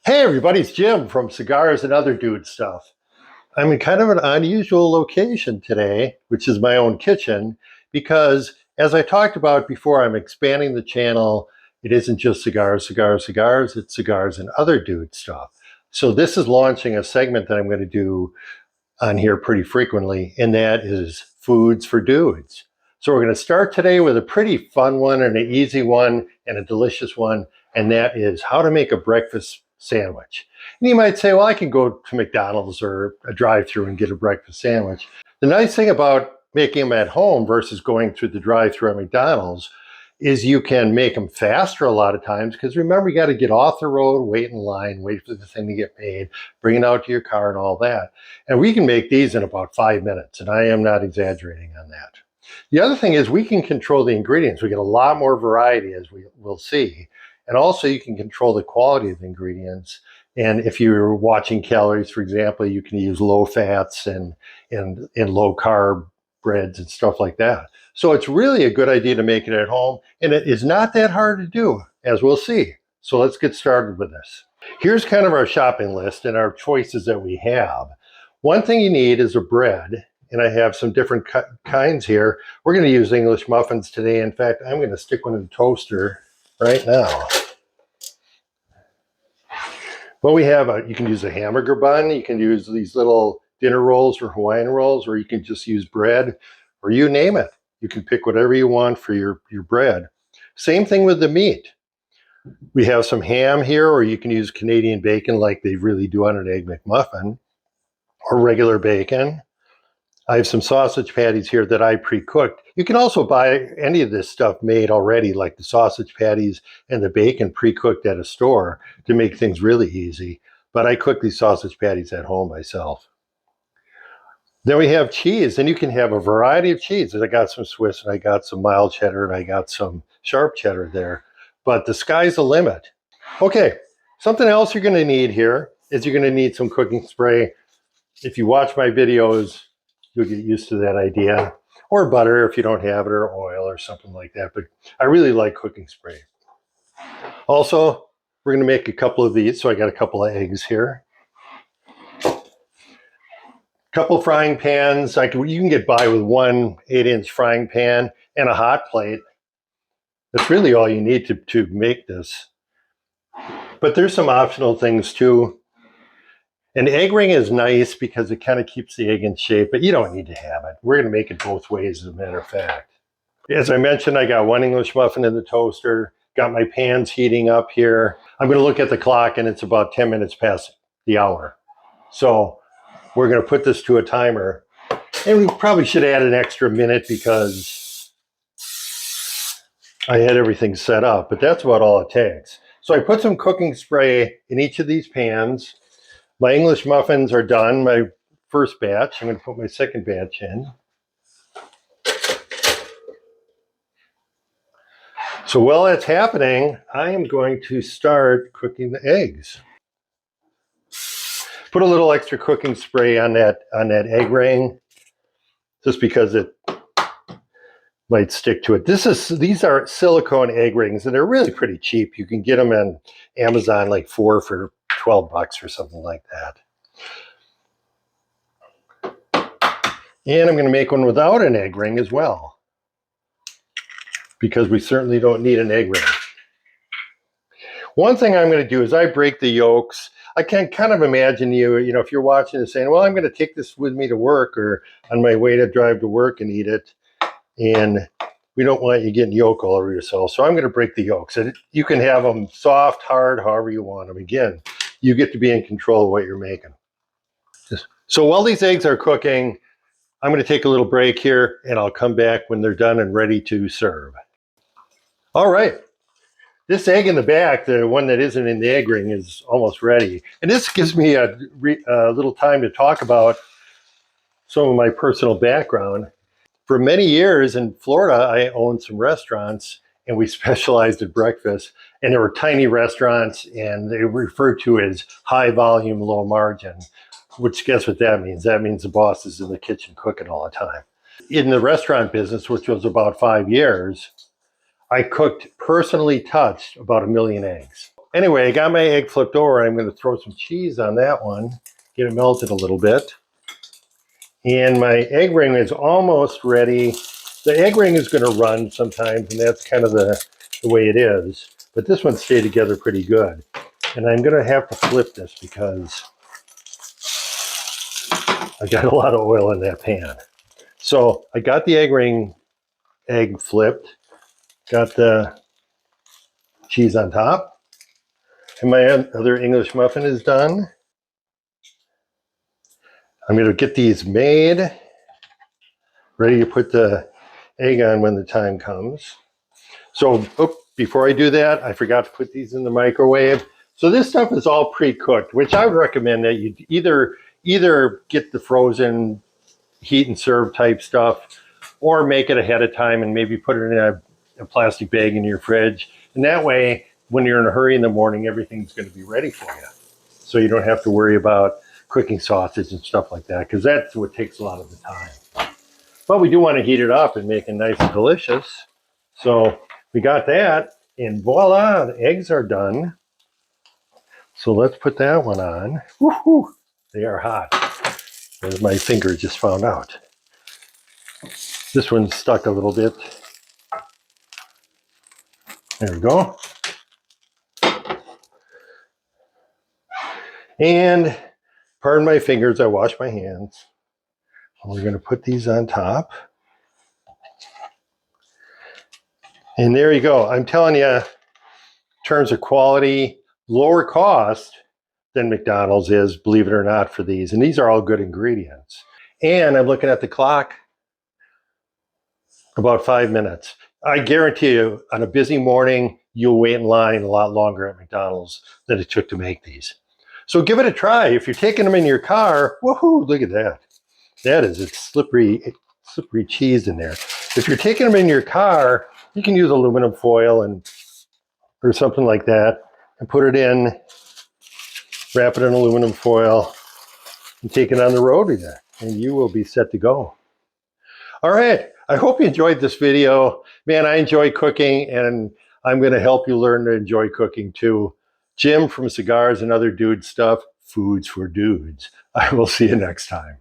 Hey everybody, it's Jim from Cigars and Other Dude Stuff. I'm in kind of an unusual location today, which is my own kitchen, because as I talked about before, I'm expanding the channel. It isn't just cigars, it's Cigars and Other Dude Stuff. So this is launching a segment that I'm going to do on here pretty frequently, and that is Foods for Dudes. So we're going to start today with a pretty fun one and an easy one and a delicious one, and that is how to make a breakfast sandwich. And you might say, well, I can go to McDonald's or a drive-thru and get a breakfast sandwich. The nice thing about making them at home versus going through the drive-thru at McDonald's is you can make them faster a lot of times, because remember, you got to get off the road, wait in line, wait for the thing to get made, bring it out to your car and all that. And we can make these in about 5 minutes, and I am not exaggerating on that. The other thing is we can control the ingredients. We get a lot more variety, as we will see. And also you can control the quality of the ingredients. And if you're watching calories, for example, you can use low fats and low carb breads and stuff like that. So it's really a good idea to make it at home. And it is not that hard to do, as we'll see. So let's get started with this. Here's kind of our shopping list and our choices that we have. One thing you need is a bread. And I have some different kinds here. We're going to use English muffins today. In fact, I'm going to stick one in the toaster right now. Well, we have you can use a hamburger bun. You can use these little dinner rolls or Hawaiian rolls, or you can just use bread, or you name it. You can pick whatever you want for your bread. Same thing with the meat. We have some ham here, or you can use Canadian bacon like they really do on an Egg McMuffin, or regular bacon. I have some sausage patties here that I pre-cooked. You can also buy any of this stuff made already, like the sausage patties and the bacon pre-cooked at a store to make things really easy. But I cook these sausage patties at home myself. Then we have cheese, and you can have a variety of cheeses. I got some Swiss, and I got some mild cheddar, and I got some sharp cheddar there. But the sky's the limit. Okay, something else you're going to need here is you're going to need some cooking spray. If you watch my videos, you'll get used to that idea. Or butter if you don't have it, or oil or something like that. But I really like cooking spray. Also, we're going to make a couple of these. So I got a couple of eggs here. Couple frying pans. You can get by with one 8-inch frying pan and a hot plate. That's really all you need to make this. But there's some optional things too. An egg ring is nice because it kind of keeps the egg in shape, but you don't need to have it. We're going to make it both ways, as a matter of fact. As I mentioned, I got one English muffin in the toaster, got my pans heating up here. I'm going to look at the clock, and it's about 10 minutes past the hour. So we're going to put this to a timer. And we probably should add an extra minute because I had everything set up, but that's about all it takes. So I put some cooking spray in each of these pans. My English muffins are done, my first batch. I'm going to put my second batch in. So while that's happening, I am going to start cooking the eggs. Put a little extra cooking spray on that egg ring, just because it might stick to it. These are silicone egg rings, and they're really pretty cheap. You can get them on Amazon, like 4 for $12 or something like that. And I'm going to make one without an egg ring as well, because we certainly don't need an egg ring. One thing I'm going to do is I break the yolks. I can kind of imagine if you're watching this saying, well, I'm going to take this with me to work or on my way to drive to work and eat it. And we don't want you getting yolk all over yourself. So I'm going to break the yolks. And you can have them soft, hard, however you want them. Again, you get to be in control of what you're making. So while these eggs are cooking, I'm going to take a little break here, and I'll come back when they're done and ready to serve. All right. This egg in the back, the one that isn't in the egg ring, is almost ready. And this gives me a little time to talk about some of my personal background. For many years in Florida, I owned some restaurants, and we specialized in breakfast. And there were tiny restaurants, and they were referred to as high volume, low margin, which guess what that means? That means the boss is in the kitchen cooking all the time. In the restaurant business, which was about 5 years, I personally touched about 1 million eggs. Anyway, I got my egg flipped over. I'm going to throw some cheese on that one, get it melted a little bit. And my egg ring is almost ready. The egg ring is going to run sometimes, and that's kind of the way it is. But this one stayed together pretty good. And I'm going to have to flip this because I got a lot of oil in that pan. So I got the egg flipped, got the cheese on top, and my other English muffin is done. I'm going to get these made, ready to put the egg on when the time comes. So before I do that, I forgot to put these in the microwave. So this stuff is all pre-cooked, which I would recommend that you either get the frozen heat and serve type stuff, or make it ahead of time and maybe put it in a plastic bag in your fridge. And that way, when you're in a hurry in the morning, everything's going to be ready for you. So you don't have to worry about cooking sausage and stuff like that, because that's what takes a lot of the time. But we do want to heat it up and make it nice and delicious. So we got that, and voila, the eggs are done. So let's put that one on. Woohoo! They are hot, as my finger just found out. This one's stuck a little bit. There we go. And pardon my fingers, I wash my hands. We're going to put these on top. And there you go. I'm telling you, in terms of quality, lower cost than McDonald's is, believe it or not, for these. And these are all good ingredients. And I'm looking at the clock, about 5 minutes. I guarantee you, on a busy morning, you'll wait in line a lot longer at McDonald's than it took to make these. So give it a try. If you're taking them in your car, woohoo, look at that. That is a slippery cheese in there. If you're taking them in your car, you can use aluminum foil or something like that and put it in, wrap it in aluminum foil, and take it on the road with you, and you will be set to go. All right, I hope you enjoyed this video. Man, I enjoy cooking, and I'm going to help you learn to enjoy cooking too. Jim from Cigars and Other Dude Stuff, Foods for Dudes. I will see you next time.